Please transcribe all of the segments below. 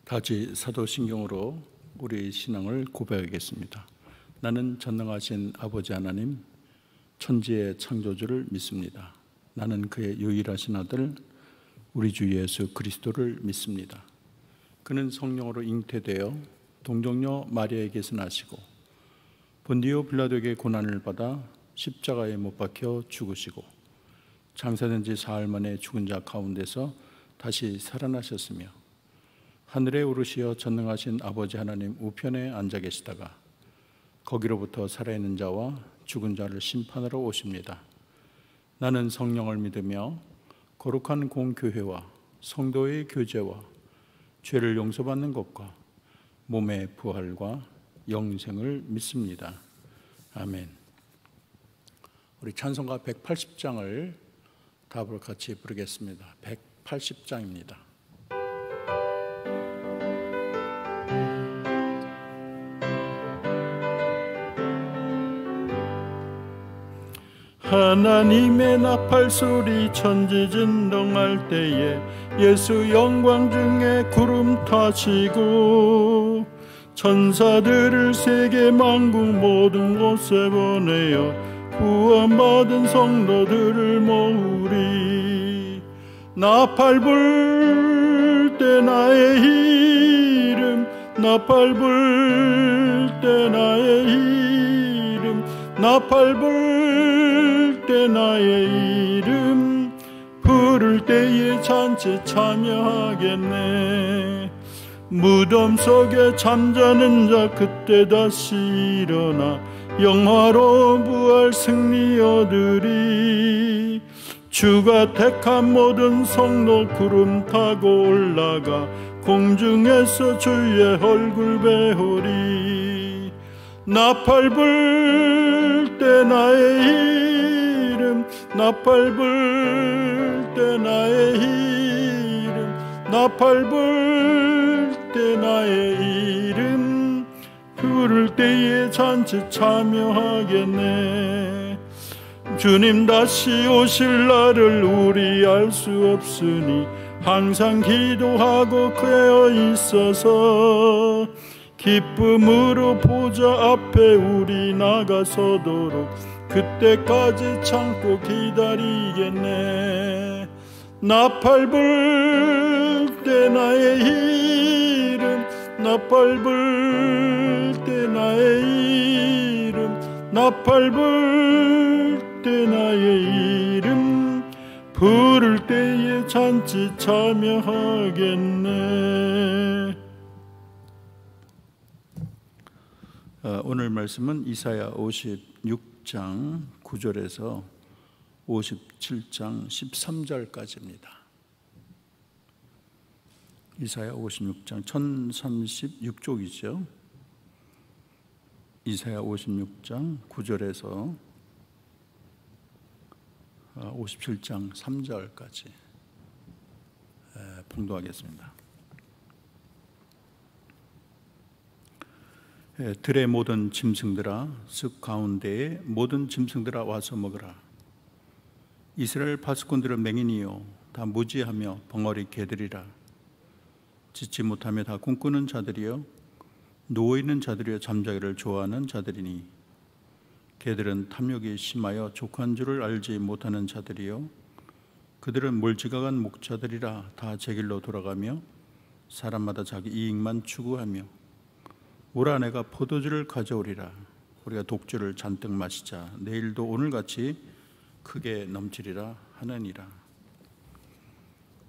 다시 사도신경으로 우리 신앙을 고백하겠습니다. 나는 전능하신 아버지 하나님, 천지의 창조주를 믿습니다. 나는 그의 유일하신 아들 우리 주 예수 그리스도를 믿습니다. 그는 성령으로 잉태되어 동정녀 마리아에게서 나시고 본디오 빌라도에게 고난을 받아 십자가에 못 박혀 죽으시고 장사된 지 사흘 만에 죽은 자 가운데서 다시 살아나셨으며 하늘에 오르시어 전능하신 아버지 하나님 우편에 앉아 계시다가 거기로부터 살아있는 자와 죽은 자를 심판하러 오십니다. 나는 성령을 믿으며 거룩한 공교회와 성도의 교제와 죄를 용서받는 것과 몸의 부활과 영생을 믿습니다. 아멘. 우리 찬송가 180장을 답을 같이 부르겠습니다. 180장입니다. 하나님의 나팔소리 천지진동할 때에 예수 영광 중에 구름 타시고 천사들을 세계 만국 모든 곳에 보내어 구원받은 성도들을 모으리. 나팔 불 때 나의 이름, 나팔 불 때 나의 이름, 나팔 불 때 나의 이름 부를 때에 잔치 참여하겠네. 무덤 속에 잠자는 자 그때 다시 일어나 영화로운 부활 승리 얻으리. 주가 택한 모든 성도 구름 타고 올라가 공중에서 주의 얼굴 배우리. 나팔 불 때 나의 이름, 나팔 불 때 나의 이름, 나팔 불 때 나의 이름 부를 때에 잔치 참여하겠네. 주님 다시 오실 날을 우리 알 수 없으니 항상 기도하고 깨어 있어서 기쁨으로 보좌 앞에 우리 나가서도록 그때까지 참고 기다리겠네. 나팔 불 때 나의 이름, 나팔 불 때 나의 이름, 나팔 불 때 나의 이름 부를 때에 잔치 참여하겠네. 오늘 말씀은 이사야 56장 9절에서 57장 13절까지입니다. 이사야 56장 1036쪽이죠. 이사야 56장 9절에서 57장 3절까지 봉독하겠습니다. 들의 모든 짐승들아, 숲 가운데에 모든 짐승들아 와서 먹으라. 이스라엘 파수꾼들은 맹인이요 다 무지하며 벙어리 개들이라. 짖지 못하며 다 꿈꾸는 자들이요 누워있는 자들이요 잠자기를 좋아하는 자들이니 개들은 탐욕이 심하여 족한 줄을 알지 못하는 자들이요 그들은 몰지각한 목자들이라. 다 제 길로 돌아가며 사람마다 자기 이익만 추구하며 오라 내가 포도주를 가져오리라. 우리가 독주를 잔뜩 마시자. 내일도 오늘같이 크게 넘치리라 하느니라.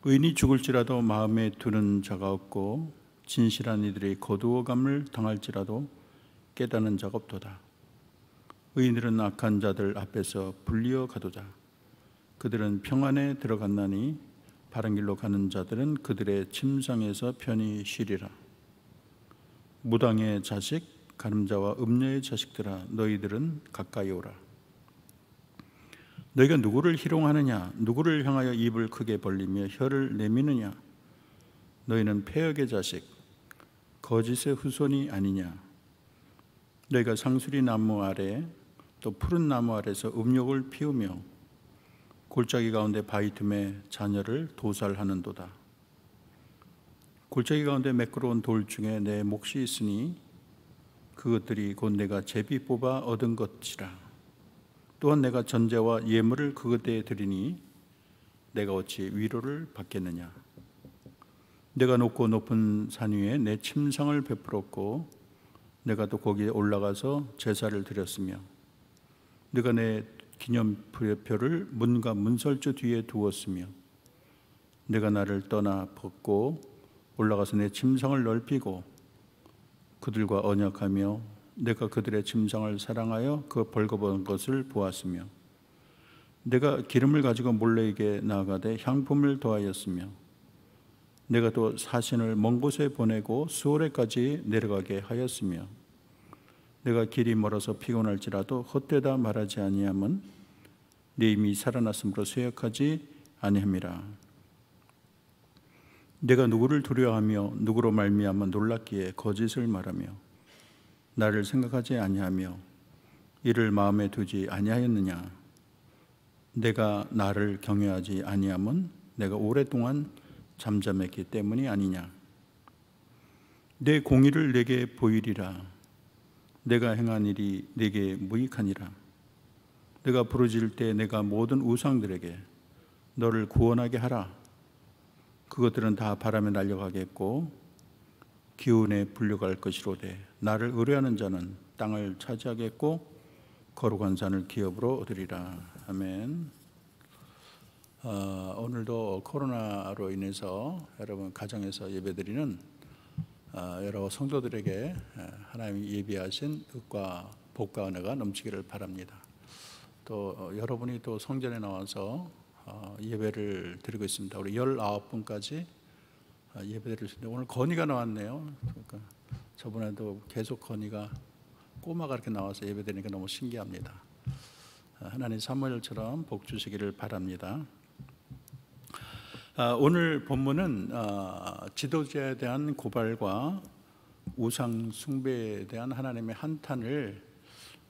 의인이 죽을지라도 마음에 두는 자가 없고 진실한 이들이 거두어감을 당할지라도 깨닫는 자가 없도다. 의인들은 악한 자들 앞에서 불리어 가도다. 그들은 평안에 들어갔나니 바른 길로 가는 자들은 그들의 침상에서 편히 쉬리라. 무당의 자식, 가늠자와 음녀의 자식들아, 너희들은 가까이 오라. 너희가 누구를 희롱하느냐? 누구를 향하여 입을 크게 벌리며 혀를 내미느냐? 너희는 폐역의 자식, 거짓의 후손이 아니냐? 너희가 상수리 나무 아래 또 푸른 나무 아래서 음욕을 피우며 골짜기 가운데 바위 틈에 자녀를 도살하는도다. 골짜기 가운데 매끄러운 돌 중에 내 몫이 있으니 그것들이 곧 내가 제비 뽑아 얻은 것이라. 또한 내가 전제와 예물을 그것들에 드리니 내가 어찌 위로를 받겠느냐. 내가 높고 높은 산 위에 내 침상을 베풀었고 내가 또 거기에 올라가서 제사를 드렸으며 내가 내 기념표를 문과 문설주 뒤에 두었으며 내가 나를 떠나 벗고 올라가서 내 침상을 넓히고 그들과 언약하며 내가 그들의 침상을 사랑하여 그 벌거벗은 것을 보았으며 내가 기름을 가지고 몰래에게 나아가되 향품을 더하였으며 내가 또 사신을 먼 곳에 보내고 수오레까지 내려가게 하였으며 내가 길이 멀어서 피곤할지라도 헛되다 말하지 아니함은 내 이미 살아났으므로 쇠약하지 아니함이라. 내가 누구를 두려워하며 누구로 말미암아 놀랍기에 거짓을 말하며 나를 생각하지 아니하며 이를 마음에 두지 아니하였느냐. 내가 나를 경외하지 아니함은 내가 오랫동안 잠잠했기 때문이 아니냐. 내 공의를 내게 보이리라. 내가 행한 일이 내게 무익하니라. 내가 부르짖을 때 내가 모든 우상들에게 너를 구원하게 하라. 그것들은 다 바람에 날려가겠고 기운에 불려갈 것이로되 나를 의뢰하는 자는 땅을 차지하겠고 거룩한 산을 기업으로 얻으리라. 아멘. 오늘도 코로나로 인해서 여러분 가정에서 예배드리는 여러 성도들에게 하나님이 예비하신 뜻과 복과 은혜가 넘치기를 바랍니다. 또 여러분이 또 성전에 나와서 예배를 드리고 있습니다. 우리 19분까지 예배드릴 수 있는데 오늘 건의가 나왔네요. 그러니까 저번에도 계속 건의가 꼬마가 이렇게 나와서 예배드리니까 너무 신기합니다. 하나님 사무엘처럼 복 주시기를 바랍니다. 오늘 본문은 지도자에 대한 고발과 우상 숭배에 대한 하나님의 한탄을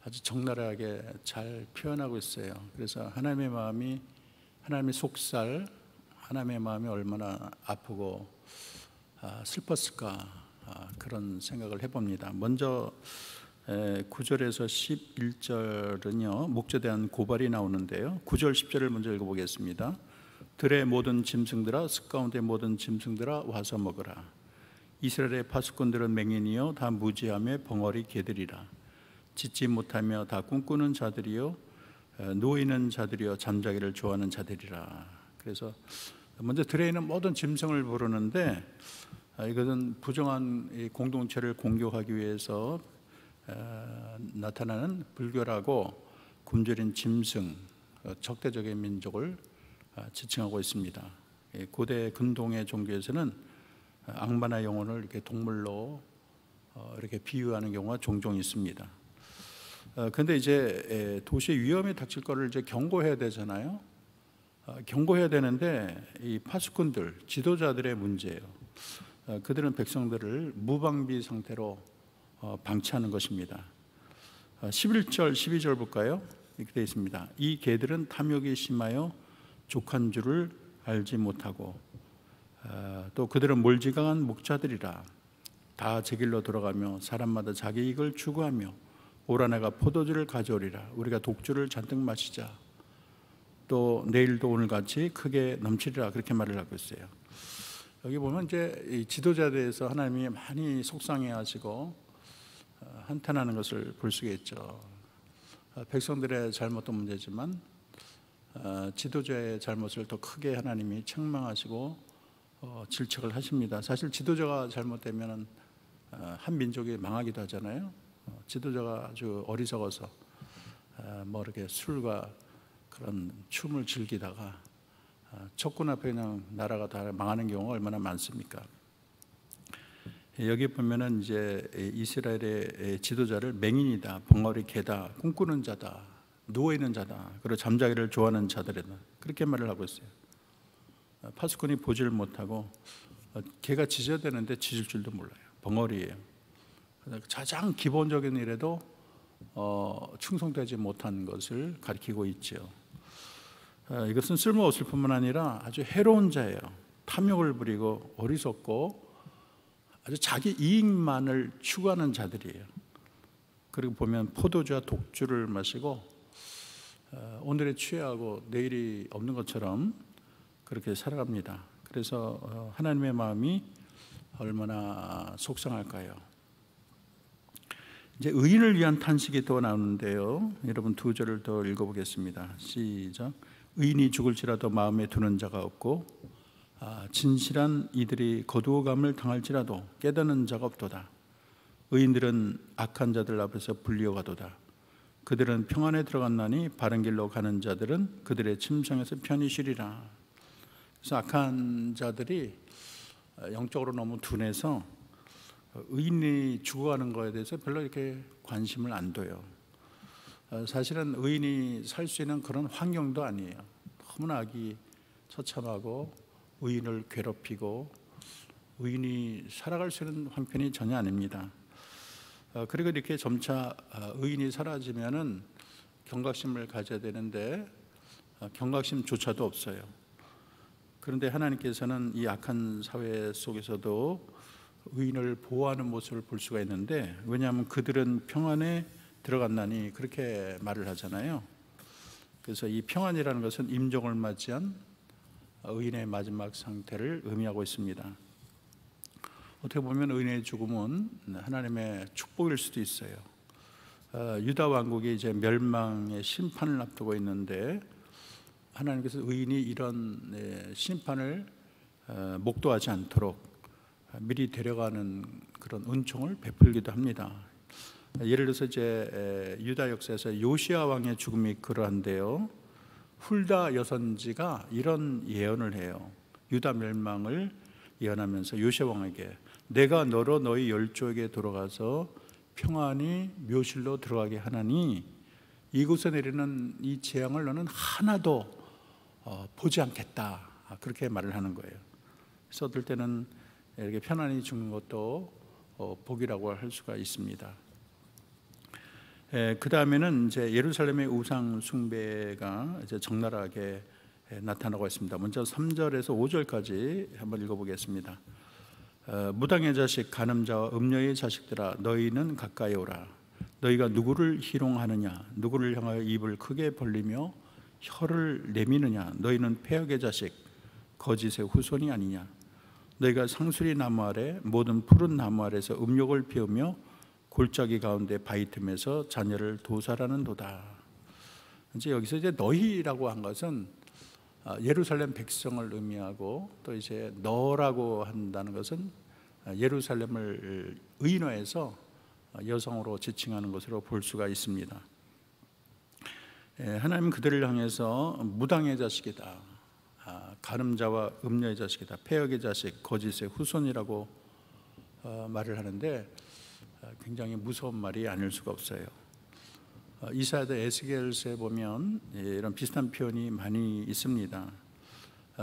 아주 적나라하게 잘 표현하고 있어요. 그래서 하나님의 마음이, 하나님의 속살, 하나님의 마음이 얼마나 아프고 슬펐을까 그런 생각을 해봅니다. 먼저 9절에서 11절은요 목자에 대한 고발이 나오는데요. 9절 10절을 먼저 읽어보겠습니다. 들의 모든 짐승들아 습 가운데 모든 짐승들아 와서 먹으라. 이스라엘의 파수꾼들은 맹인이요 다 무지하며 벙어리 개들이라. 짖지 못하며 다 꿈꾸는 자들이요 누워있는 자들이요 잠자기를 좋아하는 자들이라. 그래서 먼저 들에 있는 모든 짐승을 부르는데 이것은 부정한 공동체를 공격하기 위해서 나타나는 불결하고 굶주린 짐승, 적대적인 민족을 지칭하고 있습니다. 고대 근동의 종교에서는 악마나 영혼을 이렇게 동물로 이렇게 비유하는 경우가 종종 있습니다. 그런데 이제 도시의 위험이 닥칠 거를 이제 경고해야 되잖아요. 경고해야 되는데 이 파수꾼들, 지도자들의 문제예요. 그들은 백성들을 무방비 상태로 방치하는 것입니다. 11절, 12절 볼까요? 이렇게 되어 있습니다. 이 개들은 탐욕이 심하여 족한 줄을 알지 못하고 또 그들은 몰지각한 목자들이라. 다 제 길로 돌아가며 사람마다 자기 이익을 추구하며 올 한해가 포도주를 가져오리라. 우리가 독주를 잔뜩 마시자. 또 내일도 오늘같이 크게 넘치리라. 그렇게 말을 하고 있어요. 여기 보면 이제 이 지도자에 대해서 하나님이 많이 속상해하시고 한탄하는 것을 볼 수가 있죠. 백성들의 잘못도 문제지만 지도자의 잘못을 더 크게 하나님이 책망하시고 질책을 하십니다. 사실 지도자가 잘못되면 한 민족이 망하기도 하잖아요. 지도자가 아주 어리석어서 뭐 이렇게 술과 그런 춤을 즐기다가 적군 앞에 그냥 나라가 다 망하는 경우가 얼마나 많습니까? 여기 보면은 이제 이스라엘의 지도자를 맹인이다, 벙어리 개다, 꿈꾸는 자다, 누워 있는 자다, 그리고 잠자기를 좋아하는 자들이다, 그렇게 말을 하고 있어요. 파수꾼이 보지를 못하고 개가 짖어야 되는데 짖을 줄도 몰라요. 벙어리예요. 가장 기본적인 일에도 충성되지 못한 것을 가리키고 있죠. 이것은 쓸모없을 뿐만 아니라 아주 해로운 자예요. 탐욕을 부리고 어리석고 아주 자기 이익만을 추구하는 자들이에요. 그리고 보면 포도주와 독주를 마시고 오늘에 취하고 내일이 없는 것처럼 그렇게 살아갑니다. 그래서 하나님의 마음이 얼마나 속상할까요? 이제 의인을 위한 탄식이 또 나오는데요. 여러분 두 절을 더 읽어보겠습니다. 시작. 의인이 죽을지라도 마음에 두는 자가 없고 진실한 이들이 거두어감을 당할지라도 깨닫는 자가 없도다. 의인들은 악한 자들 앞에서 불리어가도다. 그들은 평안에 들어갔나니 바른 길로 가는 자들은 그들의 침상에서 편히 쉬리라. 그래서 악한 자들이 영적으로 너무 둔해서 의인이 죽어가는 것에 대해서 별로 이렇게 관심을 안 둬요. 사실은 의인이 살 수 있는 그런 환경도 아니에요. 너무나 악이 처참하고 의인을 괴롭히고 의인이 살아갈 수 있는 형편이 전혀 아닙니다. 그리고 이렇게 점차 의인이 사라지면은 경각심을 가져야 되는데 경각심조차도 없어요. 그런데 하나님께서는 이 악한 사회 속에서도 의인을 보호하는 모습을 볼 수가 있는데, 왜냐하면 그들은 평안에 들어갔나니 그렇게 말을 하잖아요. 그래서 이 평안이라는 것은 임종을 맞이한 의인의 마지막 상태를 의미하고 있습니다. 어떻게 보면 의인의 죽음은 하나님의 축복일 수도 있어요. 유다 왕국이 이제 멸망의 심판을 앞두고 있는데 하나님께서 의인이 이런 심판을 목도하지 않도록 미리 데려가는 그런 은총을 베풀기도 합니다. 예를 들어서 이제 유다 역사에서 요시야 왕의 죽음이 그러한데요. 훌다 여선지가 이런 예언을 해요. 유다 멸망을 예언하면서 요시야 왕에게 내가 너로 너희 열조에게 돌아가서 평안히 묘실로 들어가게 하나니 이곳에 내리는 이 재앙을 너는 하나도 보지 않겠다. 그렇게 말을 하는 거예요. 그래서 어떨 때는 이렇게 편안히 죽는 것도 복이라고 할 수가 있습니다. 그 다음에는 이제 예루살렘의 우상 숭배가 이제 적나라하게 나타나고 있습니다. 먼저 3절에서 5절까지 한번 읽어보겠습니다. 무당의 자식 간음자와 음녀의 자식들아 너희는 가까이 오라. 너희가 누구를 희롱하느냐 누구를 향하여 입을 크게 벌리며 혀를 내미느냐 너희는 폐역의 자식 거짓의 후손이 아니냐. 너희가 상수리 나무 아래 모든 푸른 나무 아래서 음욕을 피우며 골짜기 가운데 바위 틈에서 자녀를 도살하는 도다. 이제 여기서 이제 너희라고 한 것은 예루살렘 백성을 의미하고 또 이제 너라고 한다는 것은 예루살렘을 의인화해서 여성으로 지칭하는 것으로 볼 수가 있습니다. 하나님은 그들을 향해서 무당의 자식이다, 간음자와 음녀의 자식이다, 폐역의 자식, 거짓의 후손이라고 말을 하는데 굉장히 무서운 말이 아닐 수가 없어요. 이사야서 에스겔서에 보면 이런 비슷한 표현이 많이 있습니다.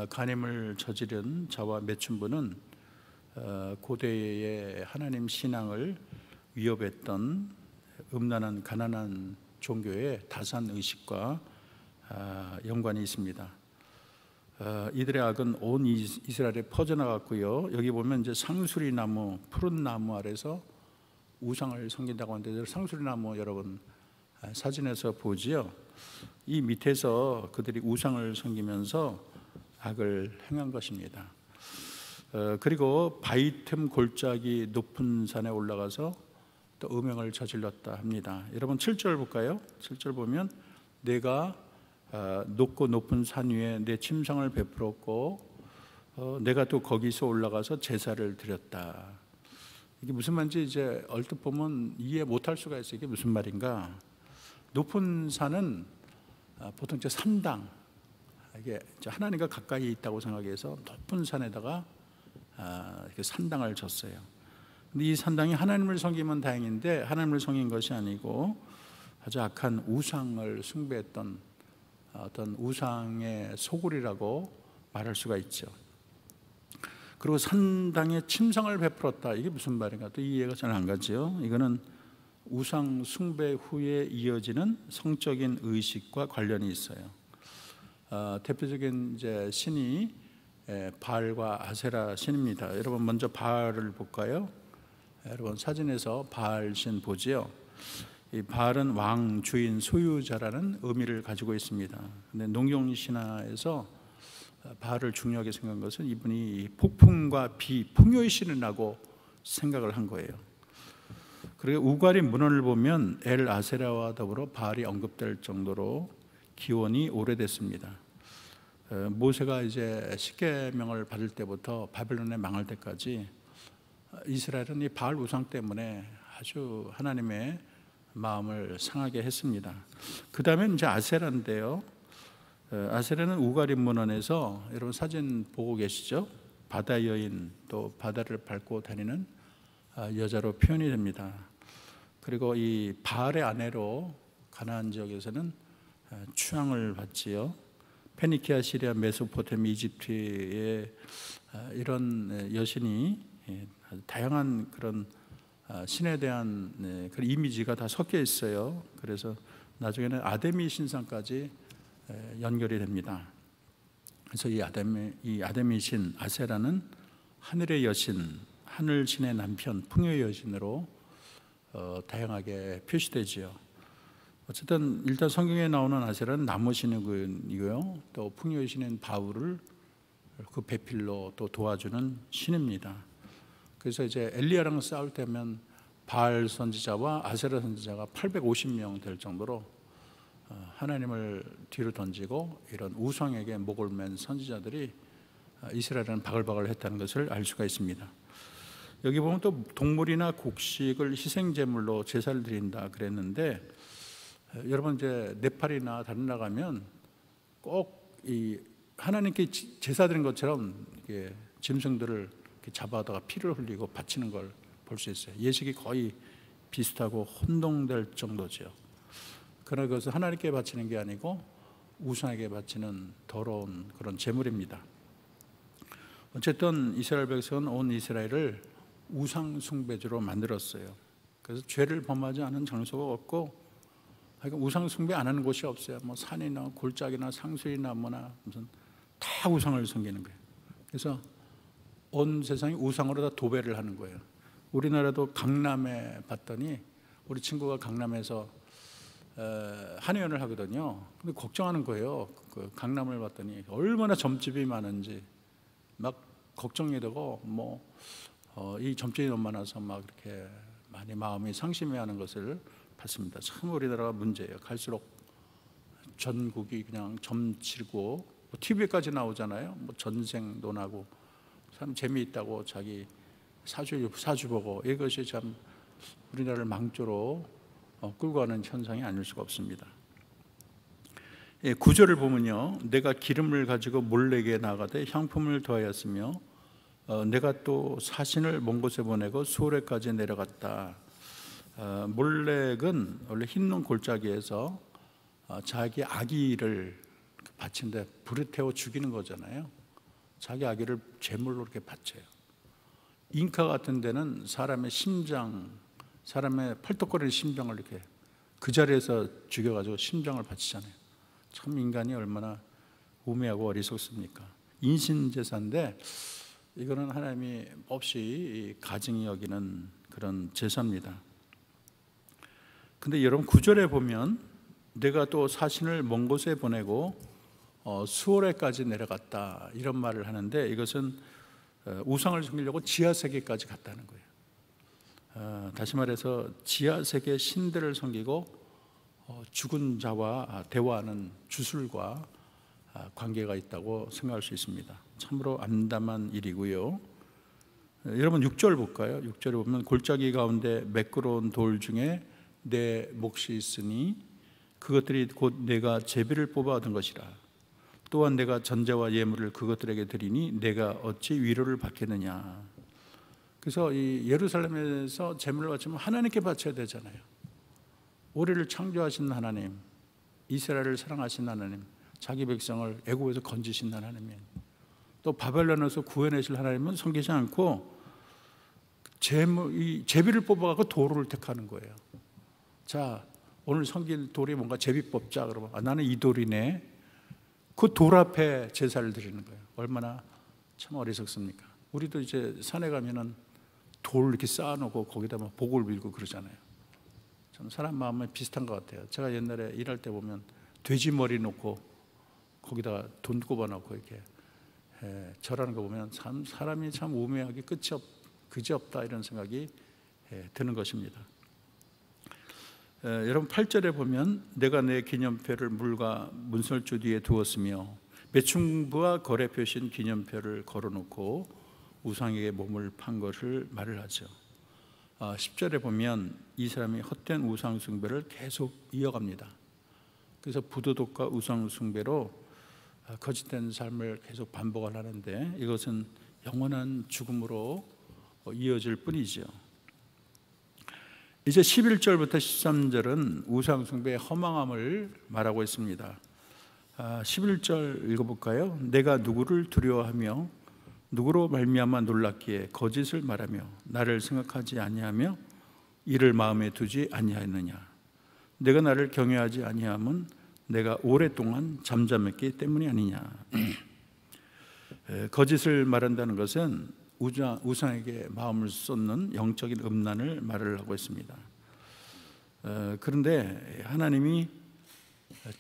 간음을 저지른 자와 매춘부는 고대의 하나님 신앙을 위협했던 음란한 가난한 종교의 다산 의식과 연관이 있습니다. 이들의 악은 온 이스라엘에 퍼져나갔고요. 여기 보면 이제 상수리 나무, 푸른 나무 아래서 우상을 섬긴다고 하는데 상수리 나무 여러분 사진에서 보지요. 이 밑에서 그들이 우상을 섬기면서 악을 행한 것입니다. 그리고 바위 틈 골짜기 높은 산에 올라가서 또 음행을 저질렀다 합니다. 여러분 7절 볼까요? 7절 보면 내가 높고 높은 산 위에 내 침상을 베풀었고 내가 또 거기서 올라가서 제사를 드렸다. 이게 무슨 말인지 이제 얼핏 보면 이해 못할 수가 있어요. 이게 무슨 말인가? 높은 산은 보통 이제 산당, 이게 하나님과 가까이 있다고 생각해서 높은 산에다가 이렇게 산당을 졌어요. 근데 이 산당이 하나님을 섬기면 다행인데 하나님을 섬긴 것이 아니고 아주 악한 우상을 숭배했던 어떤 우상의 소굴이라고 말할 수가 있죠. 그리고 산당에 침상을 베풀었다. 이게 무슨 말인가? 또 이해가 잘 안 가죠. 이거는 우상 숭배 후에 이어지는 성적인 의식과 관련이 있어요. 대표적인 이제 신이 바알과 아세라 신입니다. 여러분 먼저 바알을 볼까요? 여러분 사진에서 바알 신 보지요. 이 바알은 왕, 주인, 소유자라는 의미를 가지고 있습니다. 근데 농경 신화에서 바알을 중요하게 생각한 것은 이분이 폭풍과 비, 풍요의 신이라고 생각을 한 거예요. 그리고 우가림 문헌을 보면 엘 아세라와 더불어 바알이 언급될 정도로 기원이 오래됐습니다. 모세가 이제 십계명을 받을 때부터 바벨론에 망할 때까지 이스라엘은 이 바알 우상 때문에 아주 하나님의 마음을 상하게 했습니다. 그 다음에 이제 아세라인데요. 아세라는 우가림 문헌에서 여러분 사진 보고 계시죠? 바다 여인, 또 바다를 밟고 다니는 여자로 표현이 됩니다. 그리고 이 바알의 아내로 가나안 지역에서는 추앙을 받지요. 페니키아, 시리아, 메소포타미아, 이집트의 이런 여신이 다양한 그런 신에 대한 그런 이미지가 다 섞여 있어요. 그래서 나중에는 아데미 신상까지 연결이 됩니다. 그래서 이 아데미 신 아세라는 하늘의 여신, 하늘 신의 남편, 풍요의 여신으로 다양하게 표시되지요. 어쨌든 일단 성경에 나오는 아세라는 나무 신이고요. 또 풍요의 신인 바울을 그 배필로 또 도와주는 신입니다. 그래서 이제 엘리야랑 싸울 때면 바알 선지자와 아세라 선지자가 850명 될 정도로 하나님을 뒤로 던지고 이런 우상에게 목을 맨 선지자들이 이스라엘은 바글바글 했다는 것을 알 수가 있습니다. 여기 보면 또 동물이나 곡식을 희생제물로 제사를 드린다 그랬는데, 여러분 이제 네팔이나 다른 나라 가면 꼭 이 하나님께 제사 드린 것처럼 이렇게 짐승들을 이렇게 잡아다가 피를 흘리고 바치는 걸 볼 수 있어요. 예식이 거의 비슷하고 혼동될 정도죠. 그러나 그것은 하나님께 바치는 게 아니고 우상에게 바치는 더러운 그런 제물입니다. 어쨌든 이스라엘 백성은 온 이스라엘을 우상 숭배주로 만들었어요. 그래서 죄를 범하지 않은 장소가 없고, 그러니까 우상 숭배 안 하는 곳이 없어요. 뭐 산이나 골짜기나 상수리나 뭐나 무슨 다 우상을 섬기는 거예요. 그래서 온 세상이 우상으로 다 도배를 하는 거예요. 우리나라도 강남에 봤더니 우리 친구가 강남에서 한의원을 하거든요. 근데 걱정하는 거예요. 그 강남을 봤더니 얼마나 점집이 많은지 막 걱정이 되고, 이 점집이 너무 많아서 막 이렇게 많이 마음이 상심해하는 것을 봤습니다. 참 우리나라가 문제예요. 갈수록 전국이 그냥 점치고 TV에까지 나오잖아요. 뭐 전생도 나고 참 재미있다고 자기 사주 보고, 이것이 참 우리나라를 망조로 끌고 가는 현상이 아닐 수가 없습니다. 9절을 보면요, 내가 기름을 가지고 몰렉에 나가되 향품을 더하였으며 내가 또 사신을 먼 곳에 보내고 수월에까지 내려갔다. 몰렉은 원래 흰눈 골짜기에서 자기 아기를 바친데 불에 태워 죽이는 거잖아요. 자기 아기를 제물로 이렇게 바쳐요. 잉카 같은 데는 사람의 심장, 사람의 펄떡거리는 심장을 이렇게 그 자리에서 죽여가지고 심장을 바치잖아요. 참 인간이 얼마나 우매하고 어리석습니까? 인신제사인데 이거는 하나님이 없이 가증히 여기는 그런 제사입니다. 근데 여러분 9절에 보면 내가 또 사신을 먼 곳에 보내고 수월에까지 내려갔다, 이런 말을 하는데, 이것은 우상을 섬기려고 지하세계까지 갔다는 거예요. 다시 말해서 지하세계 신들을 섬기고 죽은 자와 대화하는 주술과 관계가 있다고 생각할 수 있습니다. 참으로 암담한 일이고요. 여러분 6절 볼까요? 6절에 보면 골짜기 가운데 매끄러운 돌 중에 내 몫이 있으니 그것들이 곧 내가 제비를 뽑아 얻은 것이라. 또한 내가 전제와 예물을 그것들에게 드리니 내가 어찌 위로를 받겠느냐. 그래서 이 예루살렘에서 제물을 바치면 하나님께 바쳐야 되잖아요. 우리를 창조하신 하나님, 이스라엘을 사랑하신 하나님, 자기 백성을 애굽에서 건지신 하나님, 또 바벨론에서 구해내실 하나님은 섬기지 않고 이 제비를 뽑아갖고 도로를 택하는 거예요. 자, 오늘 섬길 돌이 뭔가 제비 뽑자 그러면 나는 이 돌이네. 그 돌 앞에 제사를 드리는 거예요. 얼마나 참 어리석습니까? 우리도 이제 산에 가면은 돌 이렇게 쌓아놓고 거기다 막 복을 빌고 그러잖아요. 저는 사람 마음은 비슷한 것 같아요. 제가 옛날에 일할 때 보면 돼지 머리 놓고 거기다가 돈 꼽아놓고 이렇게 절하는 거 보면 참 사람이 참 우매하게 그지 없다 이런 생각이 드는 것입니다. 여러분 8절에 보면 내가 내 기념표를 물과 문설주 뒤에 두었으며 매춘부와 거래 표시인 기념표를 걸어놓고 우상에게 몸을 판 것을 말을 하죠. 10절에 보면 이 사람이 헛된 우상 숭배를 계속 이어갑니다. 그래서 부도덕과 우상 숭배로 거짓된 삶을 계속 반복을 하는데 이것은 영원한 죽음으로 이어질 뿐이죠. 이제 11절부터 13절은 우상 숭배의 허망함을 말하고 있습니다. 11절 읽어볼까요? 내가 누구를 두려워하며 누구로 말미암아 놀랍기에 거짓을 말하며 나를 생각하지 아니하며 이를 마음에 두지 아니하였느냐. 내가 나를 경외하지 아니함은 내가 오랫동안 잠잠했기 때문이 아니냐. 거짓을 말한다는 것은 우상에게 마음을 쏟는 영적인 음란을 말을 하고 있습니다. 그런데 하나님이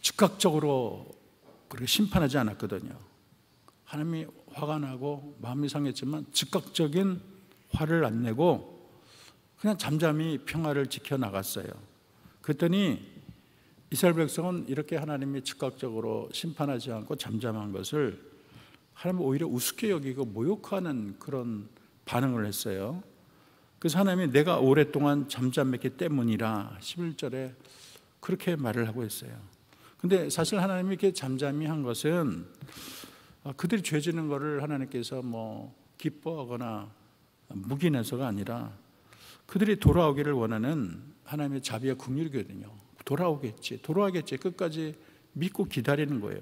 즉각적으로 그렇게 심판하지 않았거든요. 하나님이 화가 나고 마음이 상했지만 즉각적인 화를 안 내고 그냥 잠잠히 평화를 지켜나갔어요. 그랬더니 이스라엘 백성은 이렇게 하나님이 즉각적으로 심판하지 않고 잠잠한 것을 하나님은 오히려 우습게 여기고 모욕하는 그런 반응을 했어요. 그래서 하나님이 내가 오랫동안 잠잠했기 때문이라 11절에 그렇게 말을 하고 있어요. 근데 사실 하나님이 이렇게 잠잠히 한 것은 그들이 죄 지는 것을 하나님께서 기뻐하거나 묵인해서가 아니라 그들이 돌아오기를 원하는 하나님의 자비와 긍휼이거든요. 돌아오겠지 끝까지 믿고 기다리는 거예요.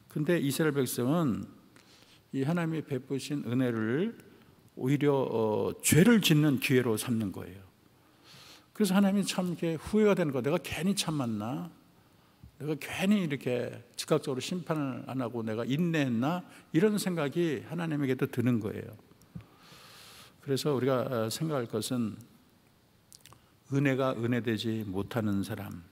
근데 이스라엘 백성은 이 하나님이 베푸신 은혜를 오히려 죄를 짓는 기회로 삼는 거예요. 그래서 하나님이 참 이렇게 후회가 되는 거, 내가 괜히 참았나? 내가 괜히 이렇게 즉각적으로 심판을 안 하고 내가 인내했나? 이런 생각이 하나님에게도 드는 거예요. 그래서 우리가 생각할 것은 은혜가 은혜되지 못하는 사람,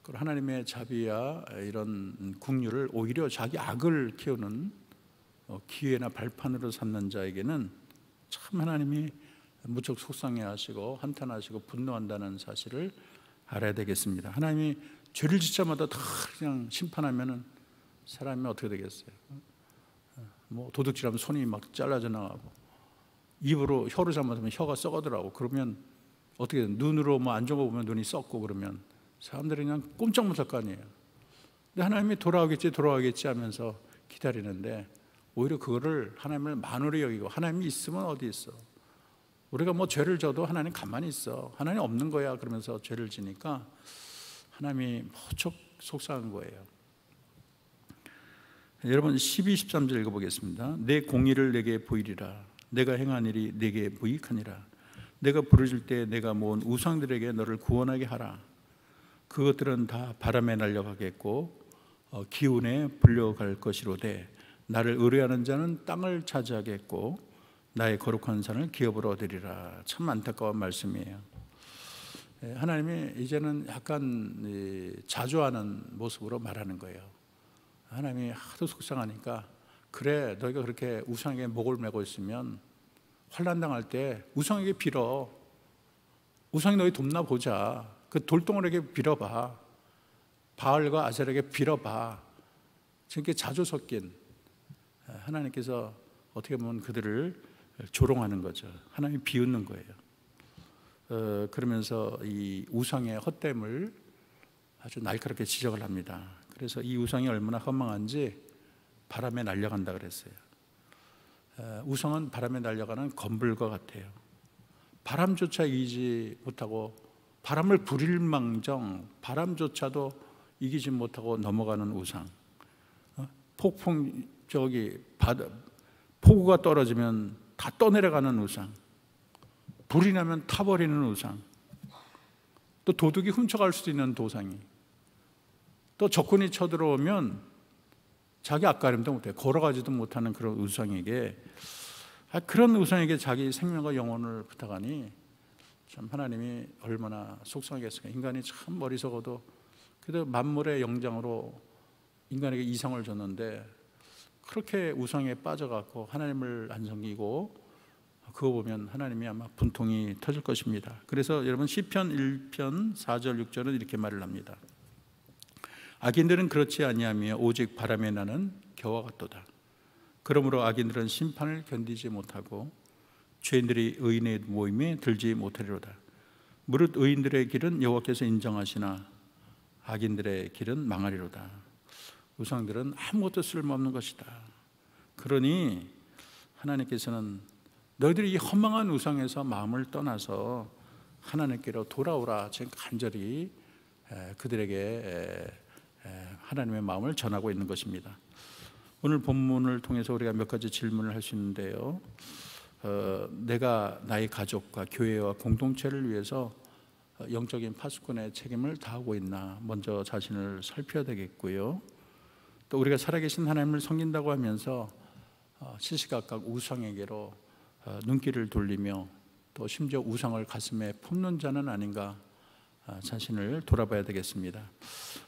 그리고 하나님의 자비와 이런 긍휼을 오히려 자기 악을 키우는 기회나 발판으로 삼는 자에게는 참 하나님이 무척 속상해하시고 한탄하시고 분노한다는 사실을 알아야 되겠습니다. 하나님이 죄를 짓자마자 다 그냥 심판하면은 사람이 어떻게 되겠어요? 도둑질하면 손이 막 잘라져 나가고 입으로 혀를 잘못하면 혀가 썩어들어가고 그러면 어떻게 돼요? 눈으로 안 좋은 거 보면 눈이 썩고 그러면 사람들이 그냥 꼼짝 못할 거 아니에요. 근데 하나님이 돌아오겠지 하면서 기다리는데 오히려 그거를 하나님을 만으로 여기고 하나님이 있으면 어디 있어? 우리가 죄를 져도 하나님 가만히 있어. 하나님 없는 거야. 그러면서 죄를 지니까 하나님이 무척 속상한 거예요. 여러분 12, 13절 읽어보겠습니다. 내 공의를 내게 보이리라. 내가 행한 일이 내게 무익하니라. 내가 부르실 때 내가 모은 우상들에게 너를 구원하게 하라. 그것들은 다 바람에 날려가겠고 기운에 불려갈 것이로되 나를 의뢰하는 자는 땅을 차지하겠고 나의 거룩한 산을 기업으로 얻으리라. 참 안타까운 말씀이에요. 하나님이 이제는 약간 자조하는 모습으로 말하는 거예요. 하나님이 하도 속상하니까 그래 너희가 그렇게 우상에게 목을 메고 있으면 환난 당할 때 우상에게 빌어. 우상이 너희 돕나 보자. 그 돌덩어리에게 빌어봐. 바알과 아셀에게 빌어봐. 이렇게 자조 섞인 하나님께서 어떻게 보면 그들을 조롱하는 거죠. 하나님이 비웃는 거예요. 그러면서 이 우상의 헛됨을 아주 날카롭게 지적을 합니다. 그래서 이 우상이 얼마나 허망한지 바람에 날려간다 그랬어요. 우상은 바람에 날려가는 건불과 같아요. 바람조차 이기지 못하고 바람을 부릴 망정 바람조차도 이기지 못하고 넘어가는 우상. 폭우가 떨어지면 다 떠내려가는 우상. 불이 나면 타버리는 우상. 또 도둑이 훔쳐갈 수도 있는 도상이. 또 적군이 쳐들어오면 자기 앞가림도 못해, 걸어가지도 못하는 그런 우상에게, 그런 우상에게 자기 생명과 영혼을 부탁하니 참 하나님이 얼마나 속상하겠습니까? 인간이 참 어리석어도 그래도 만물의 영장으로 인간에게 이성을 줬는데 그렇게 우상에 빠져갖고 하나님을 안 섬기고, 그거 보면 하나님이 아마 분통이 터질 것입니다. 그래서 여러분 시편 1편 4절 6절은 이렇게 말을 합니다. 악인들은 그렇지 아니하며 오직 바람에 나는 겨와 같도다. 그러므로 악인들은 심판을 견디지 못하고 죄인들이 의인의 모임에 들지 못하리로다. 무릇 의인들의 길은 여호와께서 인정하시나 악인들의 길은 망하리로다. 우상들은 아무것도 쓸모없는 것이다. 그러니 하나님께서는 너희들이 이 허망한 우상에서 마음을 떠나서 하나님께로 돌아오라, 지금 간절히 그들에게 하나님의 마음을 전하고 있는 것입니다. 오늘 본문을 통해서 우리가 몇 가지 질문을 할 수 있는데요. 내가 나의 가족과 교회와 공동체를 위해서 영적인 파수꾼의 책임을 다하고 있나, 먼저 자신을 살펴야 되겠고요. 또 우리가 살아계신 하나님을 섬긴다고 하면서 시시각각 우상에게로 눈길을 돌리며 또 심지어 우상을 가슴에 품는 자는 아닌가, 자신을 돌아봐야 되겠습니다.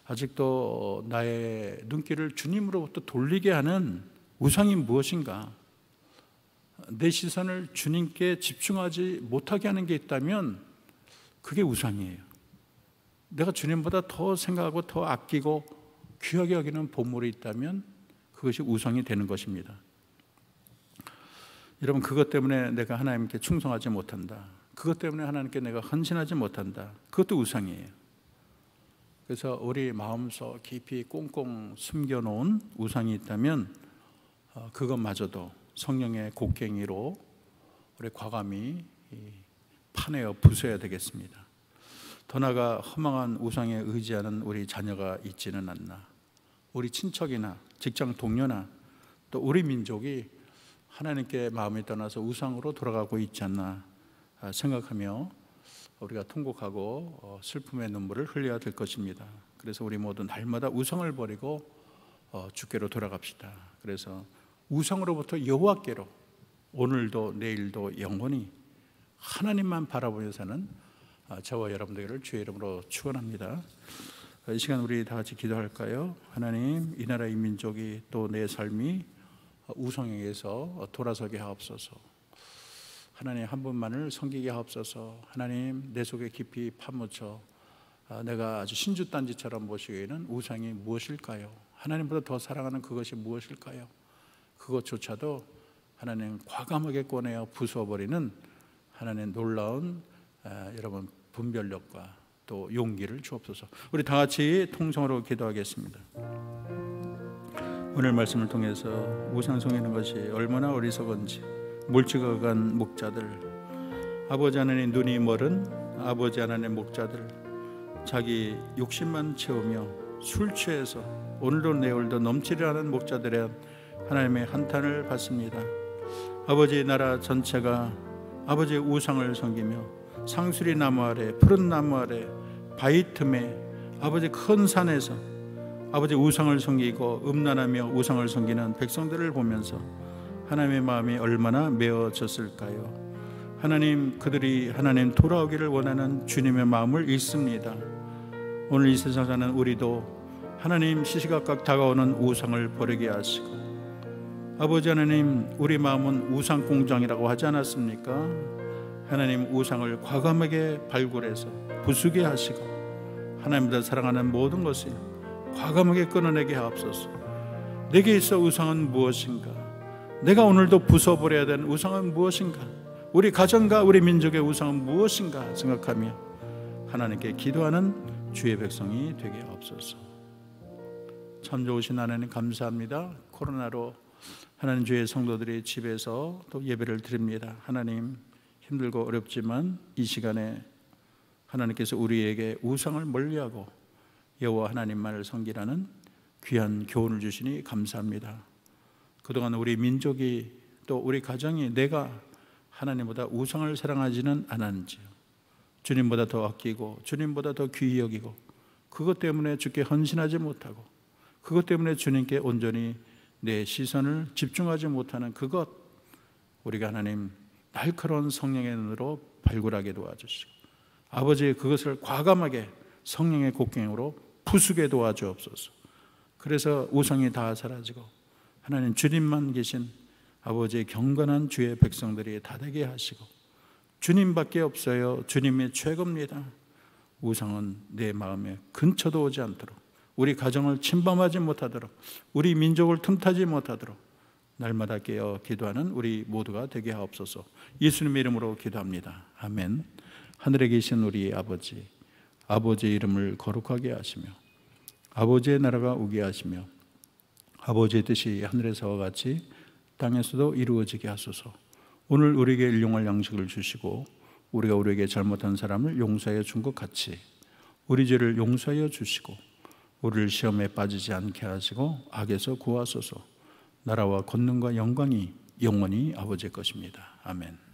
아직도 나의 눈길을 주님으로부터 돌리게 하는 우상이 무엇인가? 내 시선을 주님께 집중하지 못하게 하는 게 있다면 그게 우상이에요. 내가 주님보다 더 생각하고 더 아끼고 귀하게 여기는 보물이 있다면 그것이 우상이 되는 것입니다. 여러분, 그것 때문에 내가 하나님께 충성하지 못한다, 그것 때문에 하나님께 내가 헌신하지 못한다, 그것도 우상이에요. 그래서 우리 마음속 깊이 꽁꽁 숨겨놓은 우상이 있다면 그것마저도 성령의 곡괭이로 우리 과감히 파내어 부숴야 되겠습니다. 더 나아가 허망한 우상에 의지하는 우리 자녀가 있지는 않나, 우리 친척이나 직장 동료나 또 우리 민족이 하나님께 마음이 떠나서 우상으로 돌아가고 있지 않나 생각하며 우리가 통곡하고 슬픔의 눈물을 흘려야 될 것입니다. 그래서 우리 모두 날마다 우상을 버리고 주께로 돌아갑시다. 그래서 우상으로부터 여호와께로 오늘도 내일도 영원히 하나님만 바라보며 사는 저와 여러분들을 주의 이름으로 축원합니다. 이 시간 우리 다 같이 기도할까요? 하나님, 이 나라 이 민족이 또 내 삶이 우상에게서 돌아서게 하옵소서. 하나님, 한 분만을 섬기게 하옵소서. 하나님, 내 속에 깊이 파묻혀 내가 아주 신주단지처럼 모시기에는 우상이 무엇일까요? 하나님보다 더 사랑하는 그것이 무엇일까요? 그것조차도 하나님 과감하게 꺼내어 부숴버리는 하나님의 놀라운 여러분 분별력과 또 용기를 주옵소서. 우리 다 같이 통성으로 기도하겠습니다. 오늘 말씀을 통해서 우상 섬기는 것이 얼마나 어리석은지 몰찍어간 목자들, 아버지 하나님 눈이 멀은 아버지 하나님 목자들, 자기 욕심만 채우며 술 취해서 오늘도 내일도 넘치려 하는 목자들의 하나님의 한탄을 받습니다. 아버지의 나라 전체가 아버지의 우상을 섬기며 상수리 나무 아래, 푸른 나무 아래, 바위 틈에 아버지 큰 산에서 아버지 우상을 섬기고 음란하며 우상을 섬기는 백성들을 보면서 하나님의 마음이 얼마나 메어졌을까요? 하나님, 그들이 하나님 돌아오기를 원하는 주님의 마음을 읽습니다. 오늘 이 세상 사는 우리도 하나님 시시각각 다가오는 우상을 버리게 하시고, 아버지 하나님, 우리 마음은 우상 공장이라고 하지 않았습니까? 하나님, 우상을 과감하게 발굴해서 부수게 하시고 하나님보다 사랑하는 모든 것을 과감하게 끊어내게 하옵소서. 내게 있어 우상은 무엇인가? 내가 오늘도 부숴버려야 되는 우상은 무엇인가? 우리 가정과 우리 민족의 우상은 무엇인가 생각하며 하나님께 기도하는 주의 백성이 되게 하옵소서. 참 좋으신 하나님 감사합니다. 코로나로 하나님 주의 성도들이 집에서 또 예배를 드립니다. 하나님, 힘들고 어렵지만 이 시간에 하나님께서 우리에게 우상을 멀리하고 여호와 하나님만을 섬기라는 귀한 교훈을 주시니 감사합니다. 그동안 우리 민족이 또 우리 가정이 내가 하나님보다 우상을 사랑하지는 않았는지요. 주님보다 더 아끼고 주님보다 더 귀히 여기고 그것 때문에 주께 헌신하지 못하고 그것 때문에 주님께 온전히 내 시선을 집중하지 못하는 그것, 우리가 하나님 날카로운 성령의 눈으로 발굴하게 도와주시고, 아버지의 그것을 과감하게 성령의 곡괭으로 부수게 도와주옵소서. 그래서 우상이 다 사라지고 하나님 주님만 계신 아버지의 경건한 주의 백성들이 다 되게 하시고, 주님밖에 없어요, 주님이 최고입니다, 우상은 내 마음에 근처도 오지 않도록, 우리 가정을 침범하지 못하도록, 우리 민족을 틈타지 못하도록 날마다 깨어 기도하는 우리 모두가 되게 하옵소서. 예수님의 이름으로 기도합니다. 아멘. 하늘에 계신 우리 아버지, 아버지의 이름을 거룩하게 하시며 아버지의 나라가 오게 하시며 아버지의 뜻이 하늘에서와 같이 땅에서도 이루어지게 하소서. 오늘 우리에게 일용할 양식을 주시고 우리가 우리에게 잘못한 사람을 용서하여 준 것 같이 우리 죄를 용서하여 주시고 우리를 시험에 빠지지 않게 하시고 악에서 구하소서. 나라와 권능과 영광이 영원히 아버지의 것입니다. 아멘.